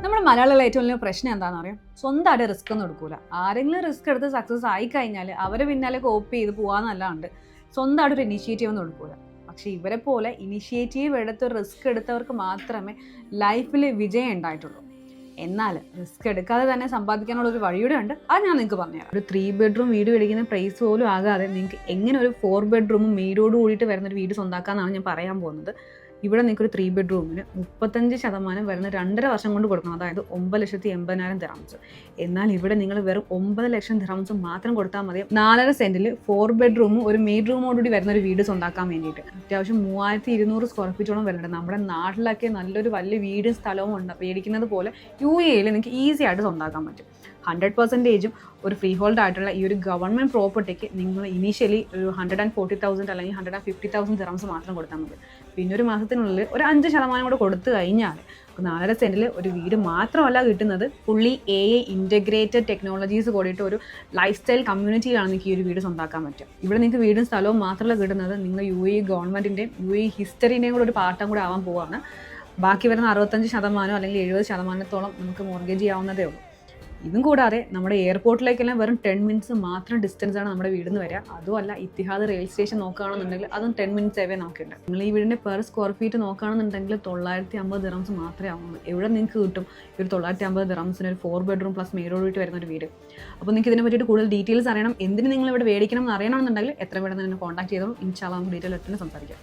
നമ്മുടെ മലയാളികളുടെ ഏറ്റവും വലിയ പ്രശ്നം എന്താണെന്ന് അറിയാം, സ്വന്തമായിട്ട് റിസ്ക് ഒന്നും എടുക്കൂല. ആരെങ്കിലും റിസ്ക് എടുത്ത് സക്സസ് ആയി കഴിഞ്ഞാൽ അവരെ പിന്നാലെ കോപ്പി ചെയ്ത് പോകാന്നല്ലാണ്ട് സ്വന്തമായിട്ടൊരു ഇനിഷ്യേറ്റീവ് ഒന്നും എടുക്കൂല. പക്ഷെ ഇവരെ പോലെ ഇനിഷ്യേറ്റീവ് എടുത്ത് റിസ്ക് എടുത്തവർക്ക് മാത്രമേ ലൈഫിൽ വിജയം ഉണ്ടായിട്ടുള്ളൂ. എന്നാൽ റിസ്ക് എടുക്കാതെ തന്നെ സമ്പാദിക്കാനുള്ള ഒരു വഴിയുടെ ഉണ്ട്, അത് ഞാൻ നിങ്ങൾക്ക് പറഞ്ഞുതരാം. ഒരു 3 ബെഡ്റൂം വീട് മേടിക്കുന്ന പ്രൈസ് പോലും ആകാതെ നിങ്ങൾക്ക് എങ്ങനെ ഒരു 4 ബെഡ്റൂമും മെയ്ഡോട് കൂടിയിട്ട് വരുന്നൊരു വീട് സ്വന്തമാക്കാമെന്നാണ് ഞാൻ പറയാൻ പോകുന്നത്. ഇവിടെ നിങ്ങൾക്ക് ഒരു 3 ബെഡ്റൂമിന് 35% വരുന്ന 2.5 വർഷം കൊണ്ട് കൊടുക്കണം, അതായത് 9,80,000 ദിറംസ്. എന്നാൽ ഇവിടെ നിങ്ങൾ വെറും 9 ലക്ഷം ദിറംസ് മാത്രം കൊടുത്താൽ മതി 4.5 സെന്റിൽ 4 ബെഡ്റൂമും ഒരു മെയ്ഡ് റൂമോടുകൂടി വരുന്ന ഒരു വീട് സ്വന്തമാക്കാൻ വേണ്ടിയിട്ട്. അത്യാവശ്യം 3200 സ്ക്വയർ ഫീറ്റോളം വരുന്നുണ്ട്. നമ്മുടെ നാട്ടിലൊക്കെ നല്ലൊരു വലിയ വീടും സ്ഥലവും ഉണ്ട് മേടിക്കുന്നത് പോലെ UAE നിങ്ങൾക്ക് ഈസി ആയിട്ട് സ്വന്തമാക്കാൻ പറ്റും. 100%ഉം ഒരു ഫ്രീ ഹോൾഡ് ആയിട്ടുള്ള ഈ ഒരു ഗവൺമെൻറ് പ്രോപ്പർട്ടിക്ക് നിങ്ങൾ ഇനീഷ്യലി ഒരു 140,000 അല്ലെങ്കിൽ 150,000 ദിറംസ് മാത്രം കൊടുത്താൽ മതി. പിന്നെ ഒരു മാസത്തിനുള്ളിൽ ഒരു 5% കൂടെ കൊടുത്തു കഴിഞ്ഞാൽ 4.5 സെന്റിൽ ഒരു വീട് മാത്രമല്ല കിട്ടുന്നത്, ഫുള്ളി AI ഇൻറ്റഗ്രേറ്റഡ് ടെക്നോളജീസ് കൂടിയിട്ട് ഒരു ലൈഫ് സ്റ്റൈൽ കമ്മ്യൂണിറ്റിയിലാണ് നിങ്ങൾക്ക് ഈ ഒരു വീട് സ്വന്തമാക്കാൻ പറ്റും. ഇവിടെ നിങ്ങൾക്ക് വീടും സ്ഥലവും മാത്രമല്ല കിട്ടുന്നത്, നിങ്ങൾ UAE ഗവൺമെൻറ്റിൻ്റെയും UAE ഹിസ്റ്ററിൻ്റെയും കൂടെ ഒരു പാർട്ടും കൂടെ ആവാൻ പോവാണ്. ബാക്കി വരുന്ന 65% അല്ലെങ്കിൽ 70% നമുക്ക് മോർഗേജ് ചെയ്യാവുന്നതേ ഉള്ളൂ. ഇതും കൂടാതെ നമ്മുടെ എയർപോർട്ടിലേക്കെല്ലാം വെറും 10 മിനിറ്റ്സ് മാത്രം ഡിസ്റ്റൻസാണ് നമ്മുടെ വീടിൽ നിന്ന് വരിക. അതുമല്ല, ഇത്തിഹാദ് റെയിൽ സ്റ്റേഷൻ നോക്കുകയാണെന്നുണ്ടെങ്കിൽ അതും 10 മിനിറ്റ്സ് അവേ നമുക്കുണ്ട്. നിങ്ങൾ ഈ വീടിൻ്റെ പെർ സ്ക്വയർ ഫീറ്റ് നോക്കുകയാണെന്നുണ്ടെങ്കിൽ 950 ദിറംസ് മാത്രമേ ആവുള്ളൂ. എവിടെ നിങ്ങൾക്ക് കിട്ടും ഒരു 950 ദിറംസിന് ഒരു 4 ബെഡ്റൂം പ്ലസ് മെയ്ഡോട് കൂടി വരുന്ന ഒരു വീട്? അപ്പോൾ നിങ്ങൾക്ക് ഇതിനെ പറ്റിയിട്ട് കൂടുതൽ ഡീറ്റെയിൽസ് അറിയണം, എന്തിന് നിങ്ങൾ ഇവിടെ മേടിക്കണം എന്ന് അറിയണമെന്നുണ്ടെങ്കിൽ എത്ര വേണമെന്ന് എന്നെ കോൺടാക്ട് ചെയ്തോളൂ. ഇൻഷാല്ലാ നമുക്ക് ഡീറ്റെയിൽ എടുത്ത് സംസാരിക്കാം.